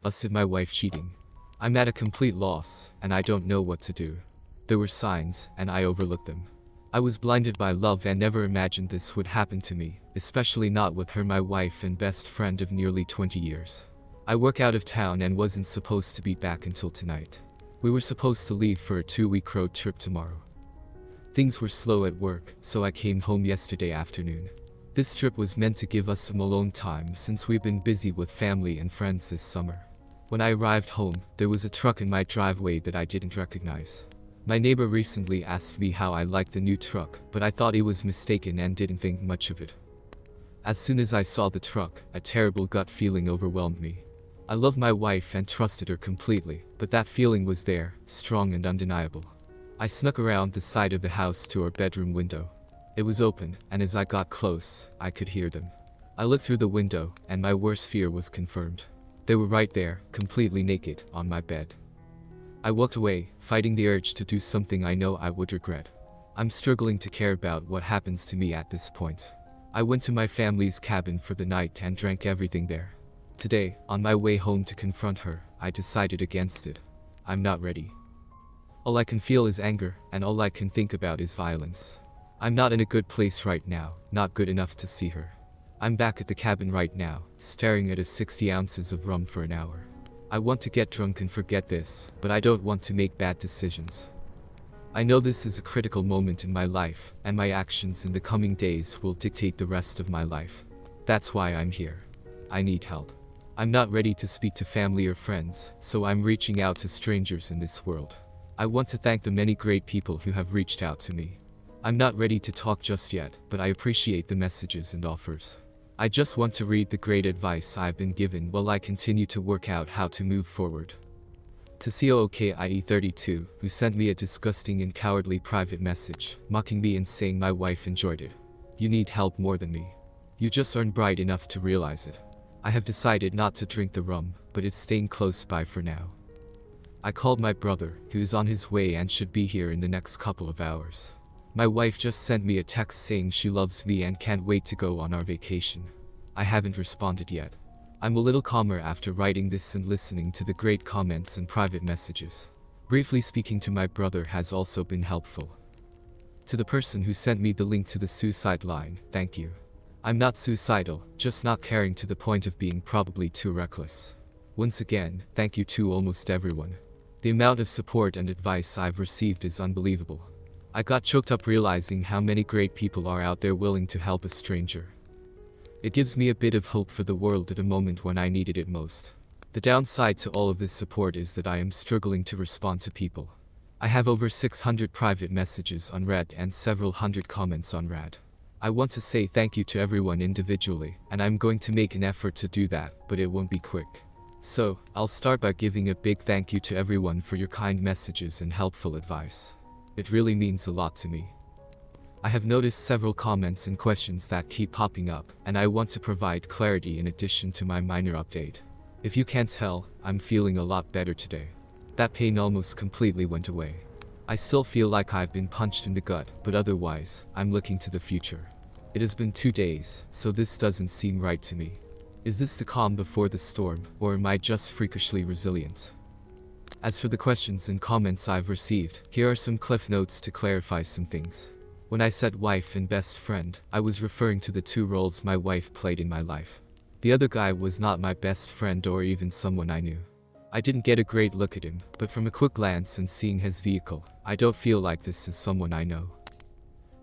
Us and my wife cheating. I'm at a complete loss, and I don't know what to do. There were signs, and I overlooked them. I was blinded by love and never imagined this would happen to me, especially not with her, my wife and best friend of nearly 20 years. I work out of town and wasn't supposed to be back until tonight. We were supposed to leave for a 2-week road trip tomorrow. Things were slow at work, so I came home yesterday afternoon. This trip was meant to give us some alone time since we've been busy with family and friends this summer. When I arrived home, there was a truck in my driveway that I didn't recognize. My neighbor recently asked me how I liked the new truck, but I thought he was mistaken and didn't think much of it. As soon as I saw the truck, a terrible gut feeling overwhelmed me. I loved my wife and trusted her completely, but that feeling was there, strong and undeniable. I snuck around the side of the house to our bedroom window. It was open, and as I got close, I could hear them. I looked through the window, and my worst fear was confirmed. They were right there, completely naked, on my bed. I walked away, fighting the urge to do something I know I would regret. I'm struggling to care about what happens to me at this point. I went to my family's cabin for the night and drank everything there. Today, on my way home to confront her, I decided against it. I'm not ready. All I can feel is anger, and all I can think about is violence. I'm not in a good place right now, not good enough to see her. I'm back at the cabin right now, staring at 60 ounces of rum for an hour. I want to get drunk and forget this, but I don't want to make bad decisions. I know this is a critical moment in my life, and my actions in the coming days will dictate the rest of my life. That's why I'm here. I need help. I'm not ready to speak to family or friends, so I'm reaching out to strangers in this world. I want to thank the many great people who have reached out to me. I'm not ready to talk just yet, but I appreciate the messages and offers. I just want to read the great advice I've been given while I continue to work out how to move forward. To COOKIE32, who sent me a disgusting and cowardly private message, mocking me and saying my wife enjoyed it. You need help more than me. You just aren't bright enough to realize it. I have decided not to drink the rum, but it's staying close by for now. I called my brother, who is on his way and should be here in the next couple of hours. My wife just sent me a text saying she loves me and can't wait to go on our vacation. I haven't responded yet. I'm a little calmer after writing this and listening to the great comments and private messages. Briefly speaking to my brother has also been helpful. To the person who sent me the link to the suicide line, thank you. I'm not suicidal, just not caring to the point of being probably too reckless. Once again, thank you to almost everyone. The amount of support and advice I've received is unbelievable. I got choked up realizing how many great people are out there willing to help a stranger. It gives me a bit of hope for the world at a moment when I needed it most. The downside to all of this support is that I am struggling to respond to people. I have over 600 private messages unread and several hundred comments unread. I want to say thank you to everyone individually, and I'm going to make an effort to do that, but it won't be quick. So, I'll start by giving a big thank you to everyone for your kind messages and helpful advice. It really means a lot to me. I have noticed several comments and questions that keep popping up, and I want to provide clarity in addition to my minor update. If you can't tell, I'm feeling a lot better today. That pain almost completely went away. I still feel like I've been punched in the gut, but otherwise, I'm looking to the future. It has been 2 days, so this doesn't seem right to me. Is this the calm before the storm, or am I just freakishly resilient? As for the questions and comments I've received, here are some cliff notes to clarify some things. When I said wife and best friend, I was referring to the 2 roles my wife played in my life. The other guy was not my best friend or even someone I knew. I didn't get a great look at him, but from a quick glance and seeing his vehicle, I don't feel like this is someone I know.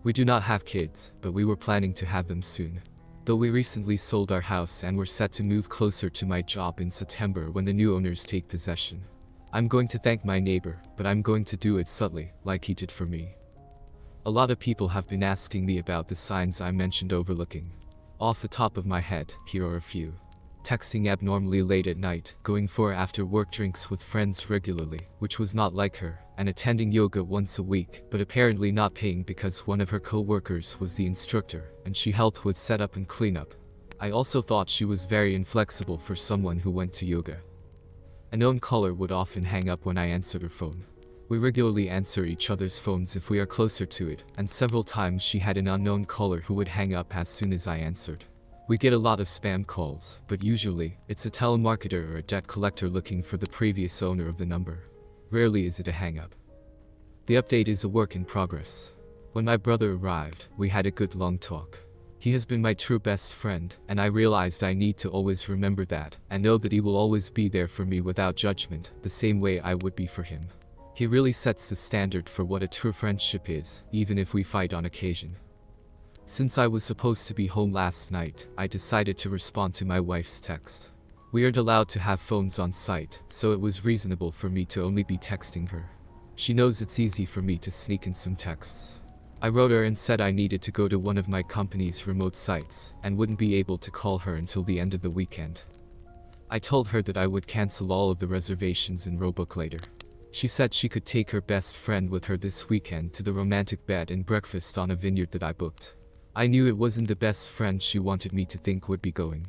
We do not have kids, but we were planning to have them soon. Though we recently sold our house and were set to move closer to my job in September when the new owners take possession. I'm going to thank my neighbor, but I'm going to do it subtly, like he did for me. A lot of people have been asking me about the signs I mentioned overlooking. Off the top of my head, here are a few. Texting abnormally late at night, going for after-work drinks with friends regularly, which was not like her, and attending yoga once a week, but apparently not paying because one of her co-workers was the instructor, and she helped with setup and cleanup. I also thought she was very inflexible for someone who went to yoga. A known caller would often hang up when I answered her phone. We regularly answer each other's phones if we are closer to it, and several times she had an unknown caller who would hang up as soon as I answered. We get a lot of spam calls, but usually, it's a telemarketer or a debt collector looking for the previous owner of the number. Rarely is it a hang-up. The update is a work in progress. When my brother arrived, we had a good long talk. He has been my true best friend, and I realized I need to always remember that, and know that he will always be there for me without judgment, the same way I would be for him. He really sets the standard for what a true friendship is, even if we fight on occasion. Since I was supposed to be home last night, I decided to respond to my wife's text. We aren't allowed to have phones on site, so it was reasonable for me to only be texting her. She knows it's easy for me to sneak in some texts. I wrote her and said I needed to go to one of my company's remote sites, and wouldn't be able to call her until the end of the weekend. I told her that I would cancel all of the reservations and rebook later. She said she could take her best friend with her this weekend to the romantic bed and breakfast on a vineyard that I booked. I knew it wasn't the best friend she wanted me to think would be going.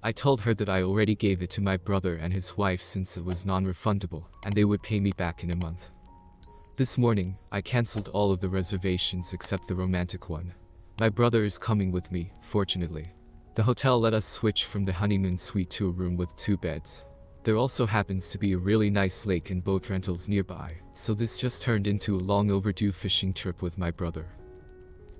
I told her that I already gave it to my brother and his wife since it was non-refundable, and they would pay me back in a month. This morning, I cancelled all of the reservations except the romantic one. My brother is coming with me, fortunately. The hotel let us switch from the honeymoon suite to a room with 2 beds. There also happens to be a really nice lake and boat rentals nearby, so this just turned into a long overdue fishing trip with my brother.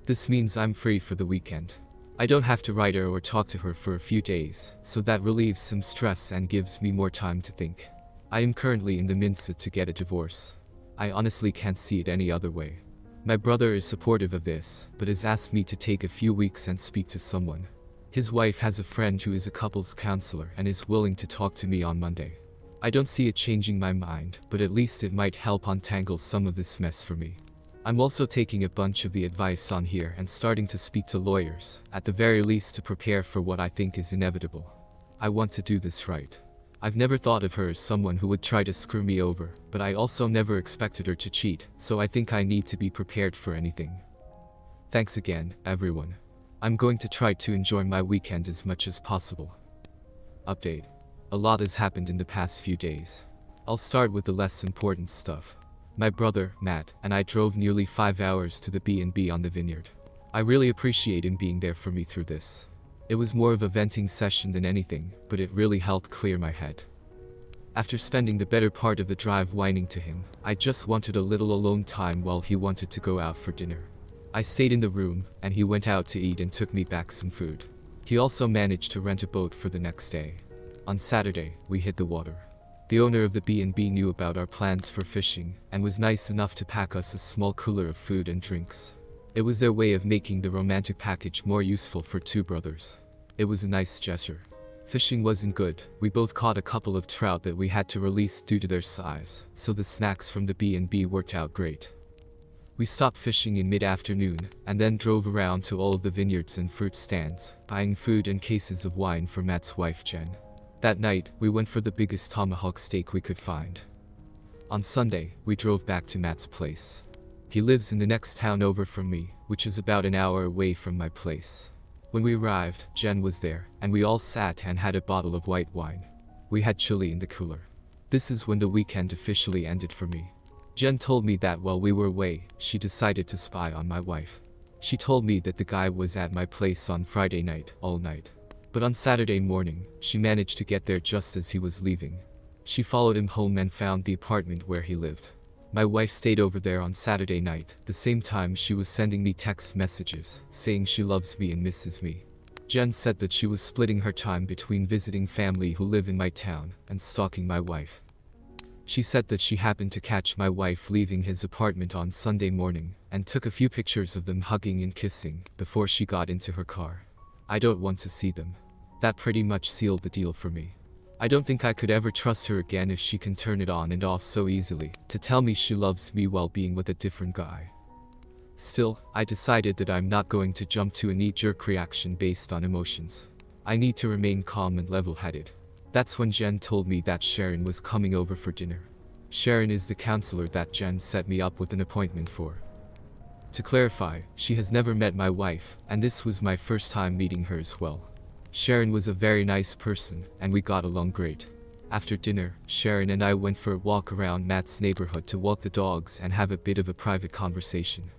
This means I'm free for the weekend. I don't have to write her or talk to her for a few days, so that relieves some stress and gives me more time to think. I am currently in the mindset to get a divorce. I honestly can't see it any other way. My brother is supportive of this, but has asked me to take a few weeks and speak to someone. His wife has a friend who is a couples counselor and is willing to talk to me on Monday. I don't see it changing my mind, but at least it might help untangle some of this mess for me. I'm also taking a bunch of the advice on here and starting to speak to lawyers, at the very least to prepare for what I think is inevitable. I want to do this right. I've never thought of her as someone who would try to screw me over, but I also never expected her to cheat, so I think I need to be prepared for anything. Thanks again, everyone. I'm going to try to enjoy my weekend as much as possible. Update. A lot has happened in the past few days. I'll start with the less important stuff. My brother, Matt, and I drove nearly 5 hours to the B&B on the vineyard. I really appreciate him being there for me through this. It was more of a venting session than anything, but it really helped clear my head. After spending the better part of the drive whining to him, I just wanted a little alone time while he wanted to go out for dinner. I stayed in the room, and he went out to eat and took me back some food. He also managed to rent a boat for the next day. On Saturday, we hit the water. The owner of the B&B knew about our plans for fishing, and was nice enough to pack us a small cooler of food and drinks. It was their way of making the romantic package more useful for 2 brothers. It was a nice gesture. Fishing wasn't good, we both caught a couple of trout that we had to release due to their size, so the snacks from the B&B worked out great. We stopped fishing in mid-afternoon, and then drove around to all of the vineyards and fruit stands, buying food and cases of wine for Matt's wife Jen. That night, we went for the biggest tomahawk steak we could find. On Sunday, we drove back to Matt's place. He lives in the next town over from me, which is about an hour away from my place. When we arrived, Jen was there, and we all sat and had a bottle of white wine. We had chili in the cooler. This is when the weekend officially ended for me. Jen told me that while we were away, she decided to spy on my wife. She told me that the guy was at my place on Friday night, all night. But on Saturday morning, she managed to get there just as he was leaving. She followed him home and found the apartment where he lived. My wife stayed over there on Saturday night, the same time she was sending me text messages, saying she loves me and misses me. Jen said that she was splitting her time between visiting family who live in my town, and stalking my wife. She said that she happened to catch my wife leaving his apartment on Sunday morning, and took a few pictures of them hugging and kissing, before she got into her car. I don't want to see them. That pretty much sealed the deal for me. I don't think I could ever trust her again if she can turn it on and off so easily, to tell me she loves me while being with a different guy. Still, I decided that I'm not going to jump to a knee-jerk reaction based on emotions. I need to remain calm and level-headed. That's when Jen told me that Sharon was coming over for dinner. Sharon is the counselor that Jen set me up with an appointment for. To clarify, she has never met my wife, and this was my first time meeting her as well. Sharon was a very nice person, and we got along great. After dinner, Sharon and I went for a walk around Matt's neighborhood to walk the dogs and have a bit of a private conversation.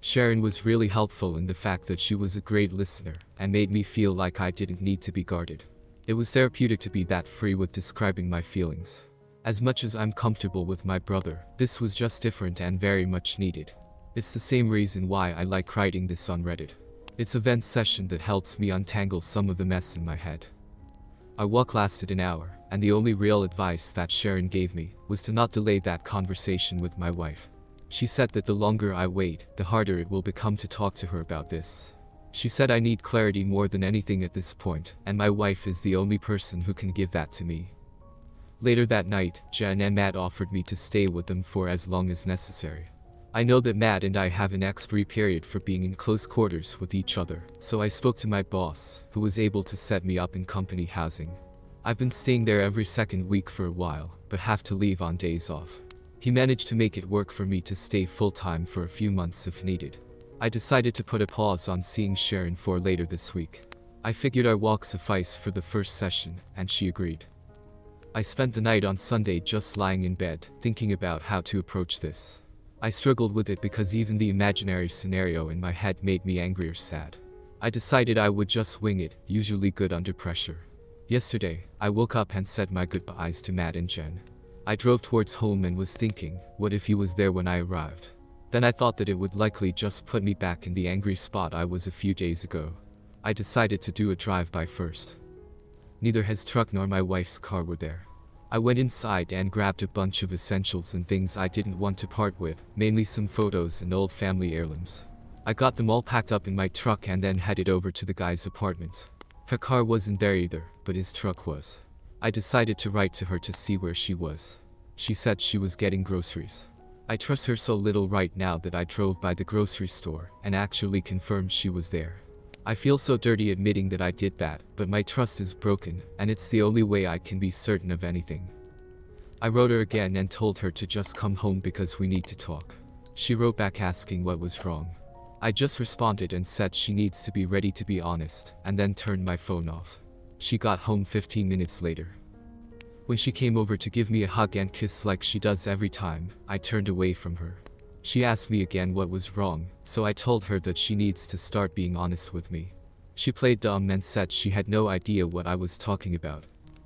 Sharon was really helpful in the fact that she was a great listener and made me feel like I didn't need to be guarded. It was therapeutic to be that free with describing my feelings. As much as I'm comfortable with my brother, this was just different and very much needed. It's the same reason why I like writing this on Reddit. It's a vent session that helps me untangle some of the mess in my head. Our walk lasted an hour, and the only real advice that Sharon gave me was to not delay that conversation with my wife. She said that the longer I wait, the harder it will become to talk to her about this. She said I need clarity more than anything at this point, and my wife is the only person who can give that to me. Later that night, Jen and Matt offered me to stay with them for as long as necessary. I know that Matt and I have an expiry period for being in close quarters with each other, so I spoke to my boss, who was able to set me up in company housing. I've been staying there every second week for a while, but have to leave on days off. He managed to make it work for me to stay full-time for a few months if needed. I decided to put a pause on seeing Sharon for later this week. I figured our walk sufficed for the first session, and she agreed. I spent the night on Sunday just lying in bed, thinking about how to approach this. I struggled with it because even the imaginary scenario in my head made me angry or sad. I decided I would just wing it, usually good under pressure. Yesterday, I woke up and said my goodbyes to Matt and Jen. I drove towards home and was thinking, what if he was there when I arrived? Then I thought that it would likely just put me back in the angry spot I was a few days ago. I decided to do a drive-by first. Neither his truck nor my wife's car were there. I went inside and grabbed a bunch of essentials and things I didn't want to part with, mainly some photos and old family heirlooms. I got them all packed up in my truck and then headed over to the guy's apartment. Her car wasn't there either, but his truck was. I decided to write to her to see where she was. She said she was getting groceries. I trust her so little right now that I drove by the grocery store and actually confirmed she was there. I feel so dirty admitting that I did that, but my trust is broken, and it's the only way I can be certain of anything. I wrote her again and told her to just come home because we need to talk. She wrote back asking what was wrong. I just responded and said she needs to be ready to be honest, and then turned my phone off. She got home 15 minutes later. When she came over to give me a hug and kiss like she does every time, I turned away from her. She asked me again what was wrong, so I told her that she needs to start being honest with me. She played dumb and said she had no idea what I was talking about.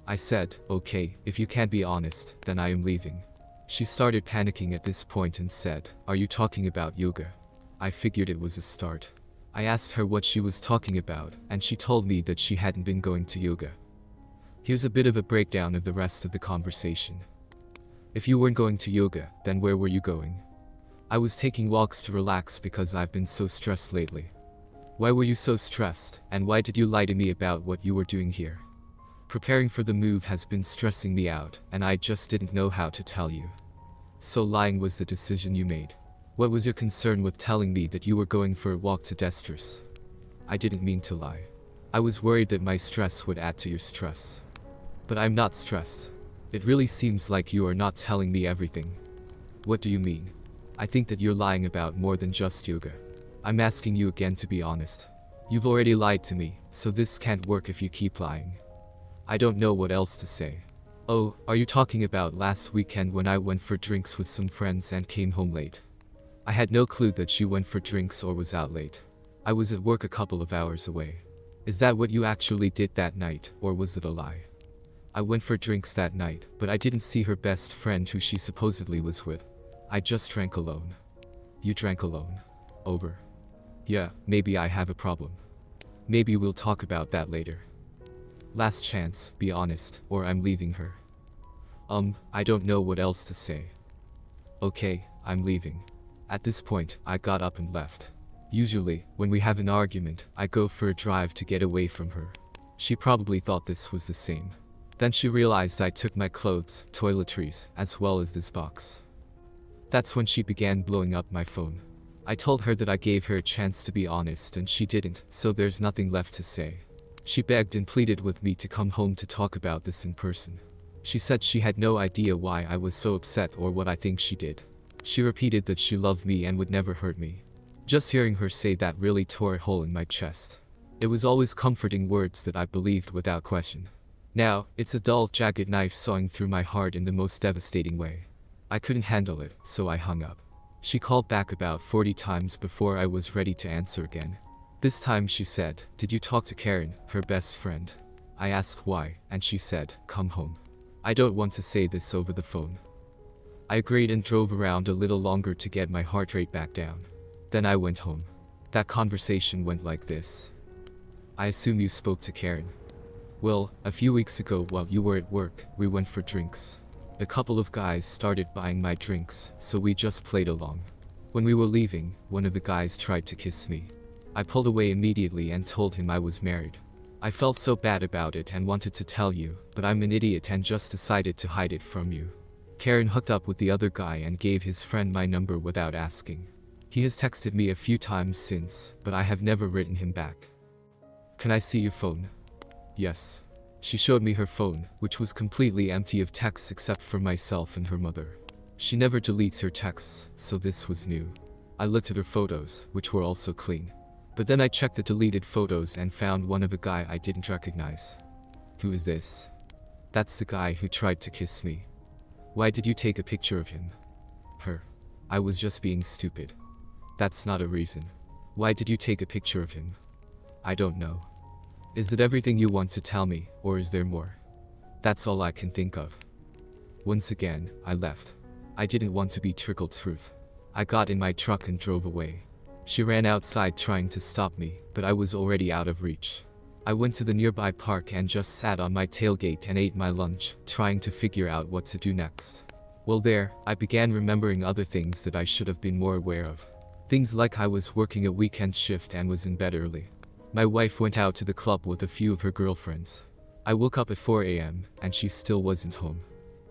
I said, okay, if you can't be honest, then I am leaving. She started panicking at this point and said, are you talking about yoga? I figured it was a start. I asked her what she was talking about, and she told me that she hadn't been going to yoga. Here's a bit of a breakdown of the rest of the conversation. If you weren't going to yoga, then where were you going? I was taking walks to relax because I've been so stressed lately. Why were you so stressed, and why did you lie to me about what you were doing here? Preparing for the move has been stressing me out, and I just didn't know how to tell you. So lying was the decision you made. What was your concern with telling me that you were going for a walk to Destris? I didn't mean to lie. I was worried that my stress would add to your stress. But I'm not stressed. It really seems like you are not telling me everything. What do you mean? I think that you're lying about more than just yoga. I'm asking you again to be honest. You've already lied to me, so this can't work if you keep lying. I don't know what else to say. Oh, are you talking about last weekend when I went for drinks with some friends and came home late? I had no clue that she went for drinks or was out late. I was at work a couple of hours away. Is that what you actually did that night, or was it a lie? I went for drinks that night, but I didn't see her best friend who she supposedly was with. I just drank alone. You drank alone. Over. Yeah, maybe I have a problem. Maybe we'll talk about that later. Last chance, be honest, or I'm leaving her. I don't know what else to say. Okay, I'm leaving. At this point, I got up and left. Usually, when we have an argument, I go for a drive to get away from her. She probably thought this was the same. Then she realized I took my clothes, toiletries, as well as this box. That's when she began blowing up my phone. I told her that I gave her a chance to be honest and she didn't, so there's nothing left to say. She begged and pleaded with me to come home to talk about this in person. She said she had no idea why I was so upset or what I think she did. She repeated that she loved me and would never hurt me. Just hearing her say that really tore a hole in my chest. It was always comforting words that I believed without question. Now, it's a dull, jagged knife sawing through my heart in the most devastating way. I couldn't handle it, so I hung up. She called back about 40 times before I was ready to answer again. This time she said, "Did you talk to Karen, her best friend?" I asked why, and she said, "Come home." I don't want to say this over the phone. I agreed and drove around a little longer to get my heart rate back down. Then I went home. That conversation went like this. "I assume you spoke to Karen." "Well, a few weeks ago while you were at work, we went for drinks. A couple of guys started buying my drinks, so we just played along. When we were leaving, one of the guys tried to kiss me. I pulled away immediately and told him I was married. I felt so bad about it and wanted to tell you, but I'm an idiot and just decided to hide it from you." Karen hooked up with the other guy and gave his friend my number without asking. He has texted me a few times since, but I have never written him back. "Can I see your phone?" "Yes." She showed me her phone, which was completely empty of texts except for myself and her mother. She never deletes her texts, so this was new. I looked at her photos, which were also clean. But then I checked the deleted photos and found one of a guy I didn't recognize. "Who is this?" "That's the guy who tried to kiss me." "Why did you take a picture of him?" "Her. I was just being stupid." "That's not a reason. Why did you take a picture of him?" "I don't know." "Is that everything you want to tell me, or is there more?" "That's all I can think of." Once again, I left. I didn't want to be trickled truth. I got in my truck and drove away. She ran outside trying to stop me, but I was already out of reach. I went to the nearby park and just sat on my tailgate and ate my lunch, trying to figure out what to do next. Well there, I began remembering other things that I should have been more aware of. Things like I was working a weekend shift and was in bed early. My wife went out to the club with a few of her girlfriends. I woke up at 4 a.m., and she still wasn't home.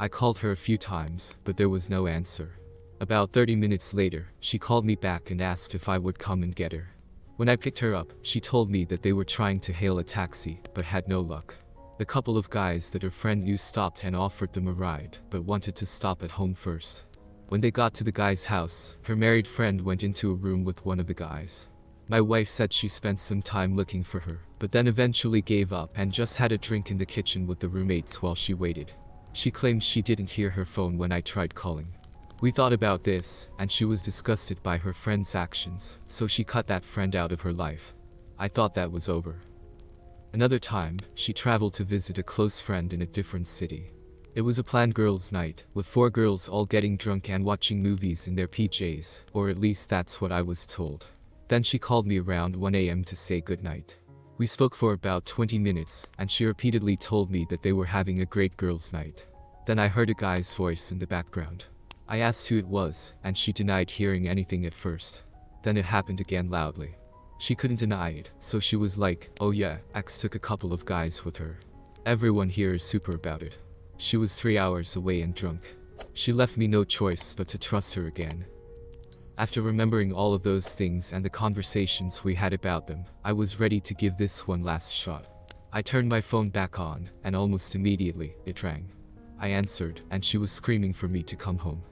I called her a few times, but there was no answer. About 30 minutes later, she called me back and asked if I would come and get her. When I picked her up, she told me that they were trying to hail a taxi, but had no luck. A couple of guys that her friend knew stopped and offered them a ride, but wanted to stop at home first. When they got to the guy's house, her married friend went into a room with one of the guys. My wife said she spent some time looking for her, but then eventually gave up and just had a drink in the kitchen with the roommates while she waited. She claimed she didn't hear her phone when I tried calling. We thought about this, and she was disgusted by her friend's actions, so she cut that friend out of her life. I thought that was over. Another time, she traveled to visit a close friend in a different city. It was a planned girls' night, with 4 girls all getting drunk and watching movies in their PJs, or at least that's what I was told. Then she called me around 1 a.m. to say goodnight. We spoke for about 20 minutes, and she repeatedly told me that they were having a great girls' night. Then I heard a guy's voice in the background. I asked who it was, and she denied hearing anything at first. Then it happened again loudly. She couldn't deny it, so she was like, "Oh yeah, X took a couple of guys with her. Everyone here is super about it." She was 3 hours away and drunk. She left me no choice but to trust her again. After remembering all of those things and the conversations we had about them, I was ready to give this one last shot. I turned my phone back on, and almost immediately, it rang. I answered, and she was screaming for me to come home.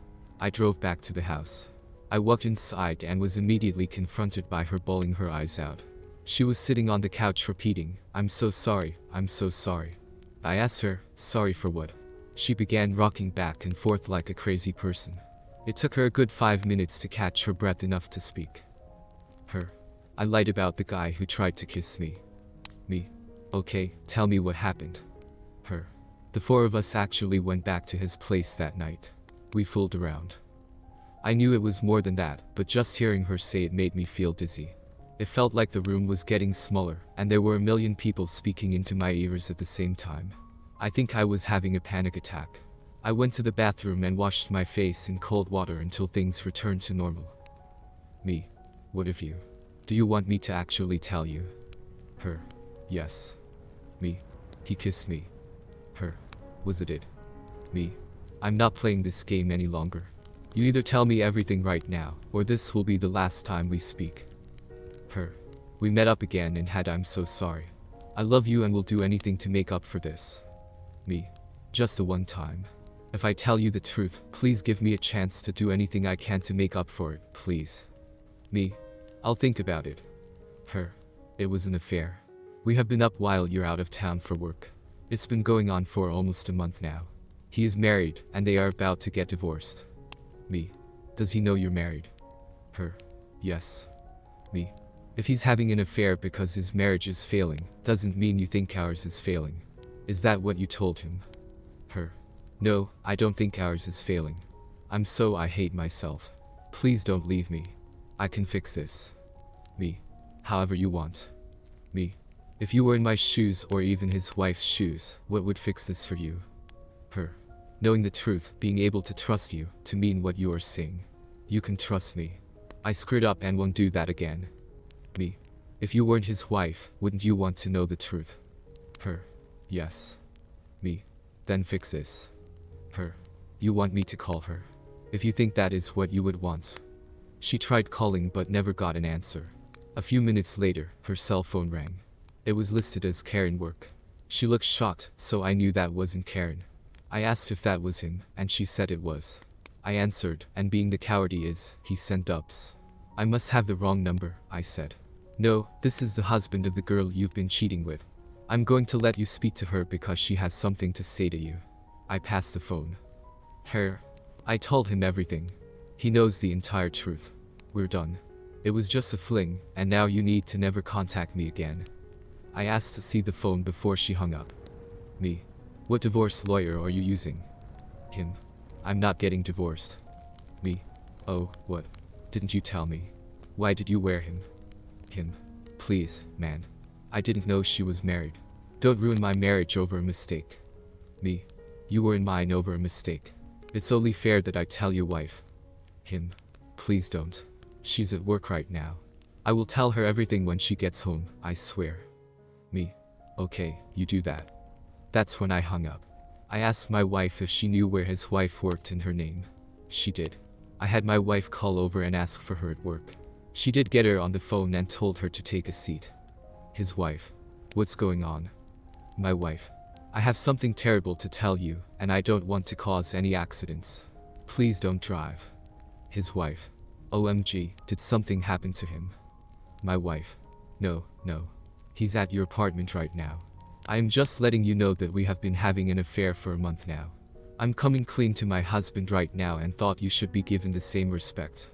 I drove back to the house. I walked inside and was immediately confronted by her bawling her eyes out. She was sitting on the couch repeating, "I'm so sorry, I'm so sorry." I asked her, "Sorry for what?" She began rocking back and forth like a crazy person. It took her a good 5 minutes to catch her breath enough to speak. Her. "I lied about the guy who tried to kiss me." Me. "Okay, tell me what happened." Her. "The 4 of us actually went back to his place that night. We fooled around." I knew it was more than that, but just hearing her say it made me feel dizzy. It felt like the room was getting smaller, and there were a million people speaking into my ears at the same time. I think I was having a panic attack. I went to the bathroom and washed my face in cold water until things returned to normal. Me. "What of you? Do you want me to actually tell you?" Her. "Yes." Me. "He kissed me." Her. "Was it it?" Me. "I'm not playing this game any longer. You either tell me everything right now, or this will be the last time we speak." Her. "We met up again and had I'm so sorry. I love you and will do anything to make up for this." Me. "Just the one time. If I tell you the truth, please give me a chance to do anything I can to make up for it, please." Me. "I'll think about it." Her. "It was an affair. We have been up while you're out of town for work. It's been going on for almost a month now. He is married, and they are about to get divorced." Me. Does he know you're married? Her. Yes. Me. If he's having an affair because his marriage is failing, doesn't mean you think ours is failing. Is that what you told him? Her. No, I don't think ours is failing. I hate myself. Please don't leave me. I can fix this. Me. However you want. Me. If you were in my shoes or even his wife's shoes, what would fix this for you? Her. Knowing the truth, being able to trust you, to mean what you are saying. You can trust me. I screwed up and won't do that again. Me. If you weren't his wife, wouldn't you want to know the truth? Her. Yes. Me. Then fix this. Her. You want me to call her? If you think that is what you would want. She tried calling but never got an answer. A few minutes later, her cell phone rang. It was listed as Karen work. She looked shocked, so I knew that wasn't Karen. I asked if that was him, and she said it was. I answered, and being the coward he is, he sent ups. I must have the wrong number, I said. No, this is the husband of the girl you've been cheating with. I'm going to let you speak to her because she has something to say to you. I passed the phone. Her. I told him everything. He knows the entire truth. We're done. It was just a fling, and now you need to never contact me again. I asked to see the phone before she hung up. Me. What divorce lawyer are you using? Him. I'm not getting divorced. Me. Oh, what? Didn't you tell me? Why did you wear him? Him. Please, man. I didn't know she was married. Don't ruin my marriage over a mistake. Me. You were in mine over a mistake. It's only fair that I tell your wife. Him. Please don't. She's at work right now. I will tell her everything when she gets home, I swear. Me. Okay, you do that. That's when I hung up. I asked my wife if she knew where his wife worked in her name. She did. I had my wife call over and ask for her at work. She did get her on the phone and told her to take a seat. His wife. What's going on? My wife. I have something terrible to tell you, and I don't want to cause any accidents. Please don't drive. His wife. OMG, did something happen to him? My wife. No. He's at your apartment right now. I am just letting you know that we have been having an affair for a month now. I'm coming clean to my husband right now and thought you should be given the same respect.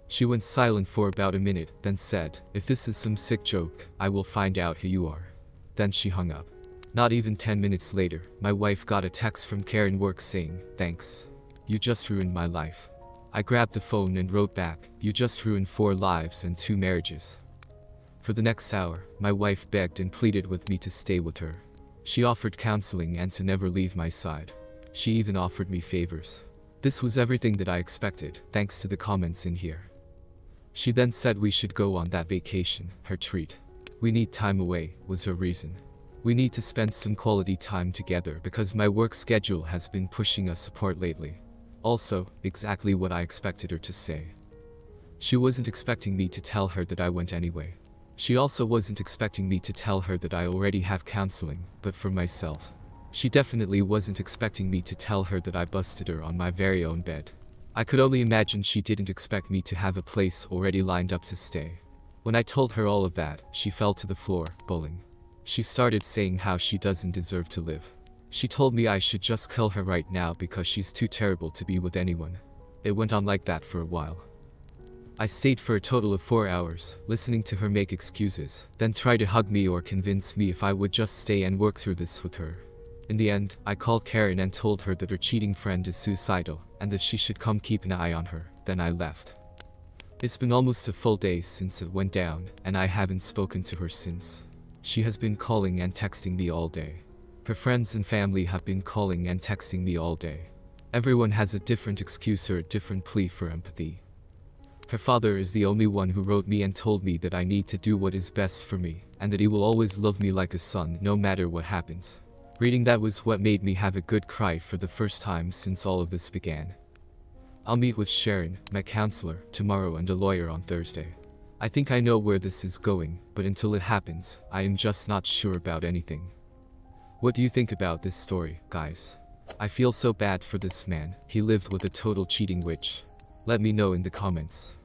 She went silent for about a minute, then said, if this is some sick joke, I will find out who you are. Then she hung up. Not even 10 minutes later, my wife got a text from Karen work saying, thanks. You just ruined my life. I grabbed the phone and wrote back, you just ruined 4 lives and 2 marriages. For the next hour, my wife begged and pleaded with me to stay with her. She offered counseling and to never leave my side. She even offered me favors. This was everything that I expected, thanks to the comments in here. She then said we should go on that vacation, her treat. We need time away, was her reason. We need to spend some quality time together because my work schedule has been pushing us apart lately. Also, exactly what I expected her to say. She wasn't expecting me to tell her that I went anyway. She also wasn't expecting me to tell her that I already have counseling, but for myself. She definitely wasn't expecting me to tell her that I busted her on my very own bed. I could only imagine she didn't expect me to have a place already lined up to stay. When I told her all of that, she fell to the floor, bawling. She started saying how she doesn't deserve to live. She told me I should just kill her right now because she's too terrible to be with anyone. It went on like that for a while. I stayed for a total of 4 hours, listening to her make excuses, then try to hug me or convince me if I would just stay and work through this with her. In the end, I called Karen and told her that her cheating friend is suicidal, and that she should come keep an eye on her, then I left. It's been almost a full day since it went down, and I haven't spoken to her since. She has been calling and texting me all day. Her friends and family have been calling and texting me all day. Everyone has a different excuse or a different plea for empathy. Her father is the only one who wrote me and told me that I need to do what is best for me, and that he will always love me like a son no matter what happens. Reading that was what made me have a good cry for the first time since all of this began. I'll meet with Sharon, my counselor, tomorrow and a lawyer on Thursday. I think I know where this is going, but until it happens, I am just not sure about anything. What do you think about this story, guys? I feel so bad for this man. He lived with a total cheating witch. Let me know in the comments.